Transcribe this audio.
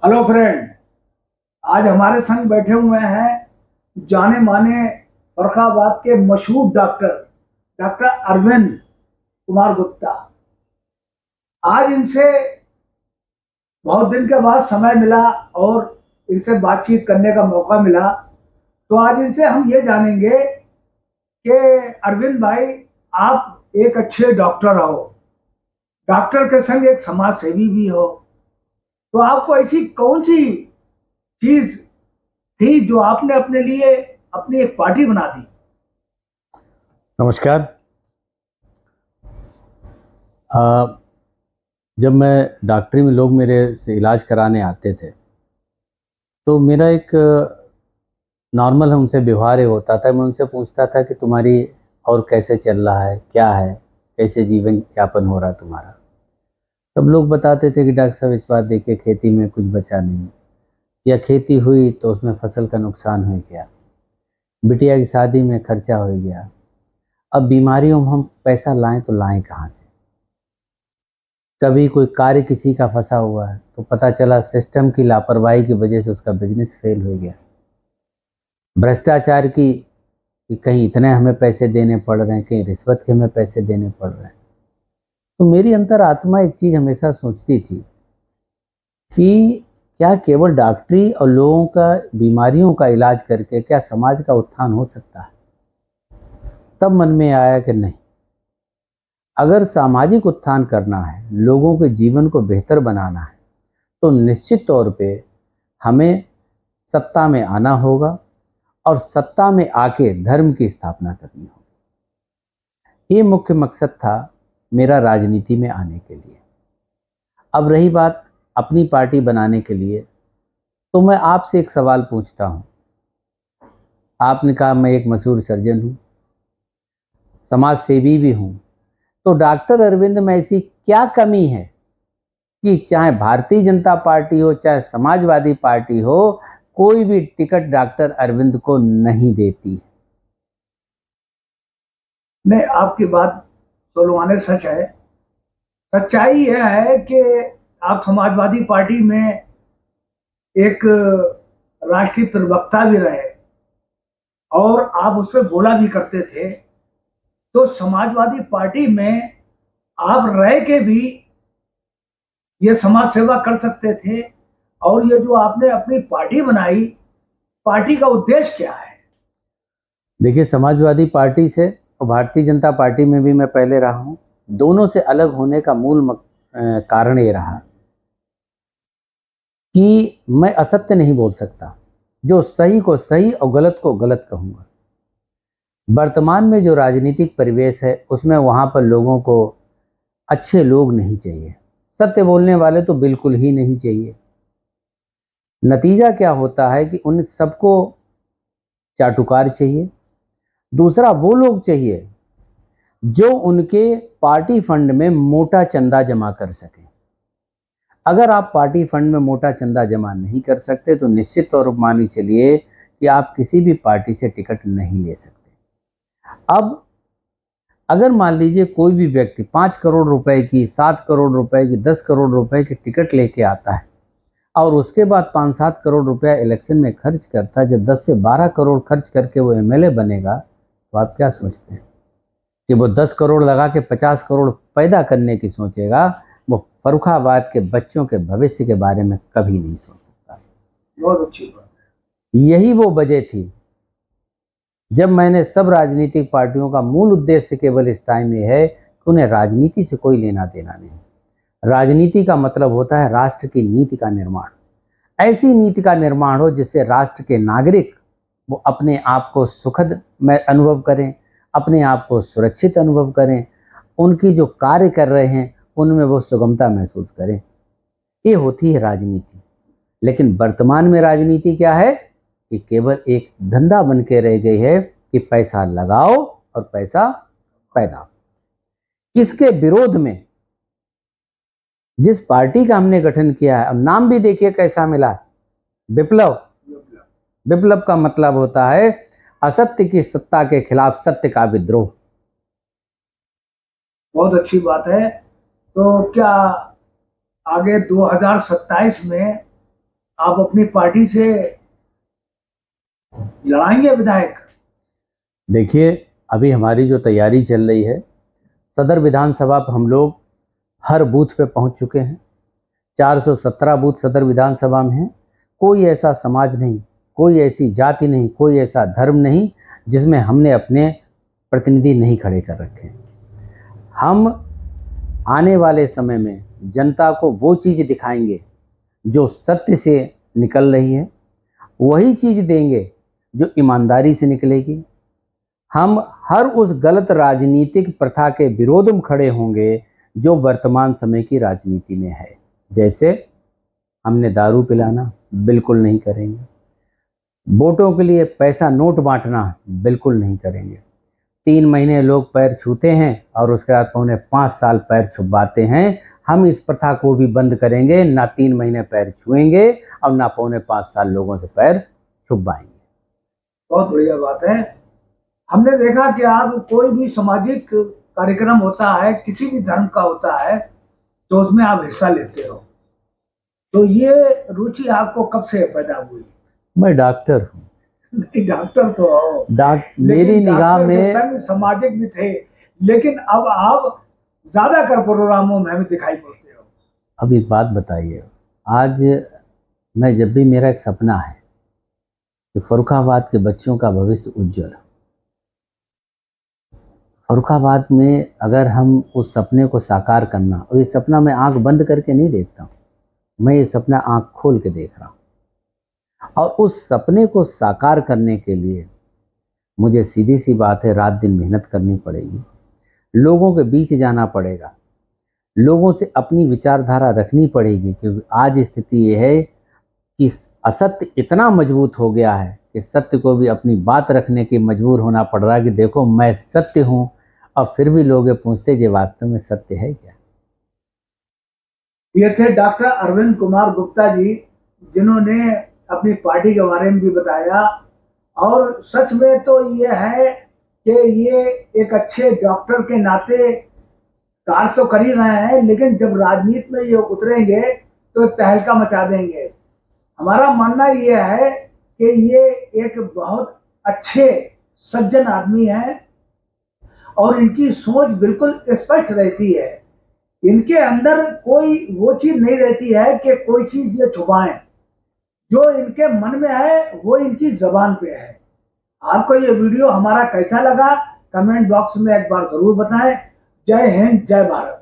Hello friend. आज हमारे संग बैठे हुए हैं जाने माने फर्रुखाबाद के मशहूर डॉक्टर डॉक्टर अरविंद कुमार गुप्ता। आज इनसे बहुत दिन के बाद समय मिला और इनसे बातचीत करने का मौका मिला, तो आज इनसे हम ये जानेंगे कि अरविंद भाई, आप एक अच्छे डॉक्टर हो, डॉक्टर के संग एक समाज सेवी भी हो, तो आपको ऐसी कौन सी चीज थी जो आपने अपने लिए अपनी एक पार्टी बना दी? नमस्कार। जब मैं डॉक्टरी में लोग मेरे से इलाज कराने आते थे तो मेरा एक नॉर्मल उनसे व्यवहार ये होता था। मैं उनसे पूछता था कि तुम्हारी और कैसे चल रहा है, क्या है, कैसे जीवन यापन हो रहा है तुम्हारा। तब लोग बताते थे कि डॉक्टर साहब इस बार देखिए खेती में कुछ बचा नहीं, या खेती हुई तो उसमें फसल का नुकसान हो गया, बिटिया की शादी में खर्चा हो गया, अब बीमारियों में हम पैसा लाएं तो लाएं कहाँ से। कभी कोई कार्य किसी का फंसा हुआ है तो पता चला सिस्टम की लापरवाही की वजह से उसका बिजनेस फेल हो गया। भ्रष्टाचार की कि कहीं इतने हमें पैसे देने पड़ रहे हैं, कहीं रिश्वत के हमें पैसे देने पड़ रहे हैं। तो मेरी अंतरात्मा एक चीज़ हमेशा सोचती थी कि क्या केवल डॉक्टरी और लोगों का बीमारियों का इलाज करके क्या समाज का उत्थान हो सकता है। तब मन में आया कि नहीं, अगर सामाजिक उत्थान करना है, लोगों के जीवन को बेहतर बनाना है, तो निश्चित तौर पे हमें सत्ता में आना होगा और सत्ता में आके धर्म की स्थापना करनी होगी। ये मुख्य मकसद था मेरा राजनीति में आने के लिए। अब रही बात अपनी पार्टी बनाने के लिए, तो मैं आपसे एक सवाल पूछता हूँ। आपने कहा मैं एक मशहूर सर्जन हूँ, समाज सेवी भी हूँ, तो डॉक्टर अरविंद में ऐसी क्या कमी है कि चाहे भारतीय जनता पार्टी हो चाहे समाजवादी पार्टी हो, कोई भी टिकट डॉक्टर अरविंद को नहीं देती? नहीं, आपकी बात सोलवाने सच है। सच्चाई यह है कि आप समाजवादी पार्टी में एक राष्ट्रीय प्रवक्ता भी रहे और आप उसमें बोला भी करते थे। तो समाजवादी पार्टी में आप रह के भी ये समाज सेवा कर सकते थे। और ये जो आपने अपनी पार्टी बनाई, पार्टी का उद्देश्य क्या है? देखिए, समाजवादी पार्टी से और भारतीय जनता पार्टी में भी मैं पहले रहा हूँ। दोनों से अलग होने का कारण ये रहा कि मैं असत्य नहीं बोल सकता, जो सही को सही और गलत को गलत कहूँगा। वर्तमान में जो राजनीतिक परिवेश है उसमें वहाँ पर लोगों को अच्छे लोग नहीं चाहिए, सत्य बोलने वाले तो बिल्कुल ही नहीं चाहिए। नतीजा क्या होता है कि उन सबको चाटुकार चाहिए। दूसरा, वो लोग चाहिए जो उनके पार्टी फंड में मोटा चंदा जमा कर सकें। अगर आप पार्टी फंड में मोटा चंदा जमा नहीं कर सकते तो निश्चित तौर पर मान चलिए कि आप किसी भी पार्टी से टिकट नहीं ले सकते। अब अगर मान लीजिए कोई भी व्यक्ति 5 करोड़ रुपए की, 7 करोड़ रुपए की, 10 करोड़ रुपए की टिकट लेके आता है और उसके बाद 5-7 करोड़ रुपया इलेक्शन में खर्च करता है, जब 10 से 12 करोड़ खर्च करके वो एमएलए बनेगा, तो आप क्या सोचते हैं कि वो 10 करोड़ लगा के 50 करोड़ पैदा करने की सोचेगा? वो फर्रुखाबाद के बच्चों के भविष्य के बारे में कभी नहीं सोच सकता। बहुत अच्छी बात। यही वो वजह थी जब मैंने सब राजनीतिक पार्टियों का मूल उद्देश्य केवल इस टाइम में है कि उन्हें राजनीति से कोई लेना देना नहीं। राजनीति का मतलब होता है राष्ट्र की नीति का निर्माण। ऐसी नीति का निर्माण हो जिससे राष्ट्र के नागरिक वो अपने आप को सुखद में अनुभव करें, अपने आप को सुरक्षित अनुभव करें, उनकी जो कार्य कर रहे हैं उनमें वो सुगमता महसूस करें। ये होती है राजनीति। लेकिन वर्तमान में राजनीति क्या है कि केवल एक धंधा बन के रह गई है कि पैसा लगाओ और पैसा पैदा हो। इसके विरोध में जिस पार्टी का हमने गठन किया है, अब नाम भी देखिए कैसा मिला, विप्लव। विप्लव का मतलब होता है असत्य की सत्ता के खिलाफ सत्य का विद्रोह। बहुत अच्छी बात है। तो क्या आगे 2027 में आप अपनी पार्टी से लड़ाएंगे विधायक? देखिए, अभी हमारी जो तैयारी चल रही है, सदर विधानसभा पर हम लोग हर बूथ पे पहुंच चुके हैं। 417 बूथ सदर विधानसभा में हैं। कोई ऐसा समाज नहीं, कोई ऐसी जाति नहीं, कोई ऐसा धर्म नहीं जिसमें हमने अपने प्रतिनिधि नहीं खड़े कर रखे। हम आने वाले समय में जनता को वो चीज़ दिखाएंगे जो सत्य से निकल रही है, वही चीज़ देंगे जो ईमानदारी से निकलेगी। हम हर उस गलत राजनीतिक प्रथा के विरोध में खड़े होंगे जो वर्तमान समय की राजनीति में है। जैसे हमने दारू पिलाना बिल्कुल नहीं करेंगे, वोटों के लिए पैसा नोट बांटना बिल्कुल नहीं करेंगे। 3 महीने लोग पैर छूते हैं और उसके बाद पौने 5 साल पैर छुपाते हैं। हम इस प्रथा को भी बंद करेंगे, ना 3 महीने पैर छुएंगे और ना पौने 5 साल लोगों से पैर छुपाएंगे। बहुत बढ़िया बात है। हमने देखा कि आप कोई भी सामाजिक कार्यक्रम होता है, किसी भी धर्म का होता है, तो उसमें आप हिस्सा लेते हो। तो ये रुचि आपको कब से पैदा हुई? मैं डॉक्टर हूँ। नहीं, डॉक्टर तो हो, मेरी निगाह डॉक्टर के में संग सामाजिक भी थे, लेकिन अब आप ज्यादातर प्रोग्रामों में हमें दिखाई पड़ते हो। अब एक बात बताइए, आज मैं जब भी, मेरा एक सपना है कि फर्रुखाबाद के बच्चों का भविष्य उज्जवल। फर्रुखाबाद में अगर हम उस सपने को साकार करना, और ये सपना मैं आंख बंद करके नहीं देखता हूँ, मैं ये सपना आंख खोल के देख रहा हूँ। और उस सपने को साकार करने के लिए मुझे सीधी सी बात है, रात दिन मेहनत करनी पड़ेगी, लोगों के बीच जाना पड़ेगा, लोगों से अपनी विचारधारा रखनी पड़ेगी। क्योंकि आज स्थिति ये है कि असत्य इतना मजबूत हो गया है कि सत्य को भी अपनी बात रखने की मजबूर होना पड़ रहा है कि देखो मैं सत्य हूँ, और फिर भी लोग ये पूछते ये वास्तव में सत्य है क्या। ये थे डॉक्टर अरविंद कुमार गुप्ता जी, जिन्होंने अपनी पार्टी के बारे में भी बताया। और सच में तो ये है कि ये एक अच्छे डॉक्टर के नाते कार्य तो कर ही रहे हैं, लेकिन जब राजनीति में ये उतरेंगे तो तहलका मचा देंगे। हमारा मानना ये है कि ये एक बहुत अच्छे सज्जन आदमी हैं और इनकी सोच बिल्कुल स्पष्ट रहती है। इनके अंदर कोई वो चीज नहीं रहती है कि कोई चीज ये छुपाएं। जो इनके मन में है वो इनकी जबान पे है। आपको ये वीडियो हमारा कैसा लगा, कमेंट बॉक्स में एक बार जरूर बताएं। जय हिंद, जय भारत।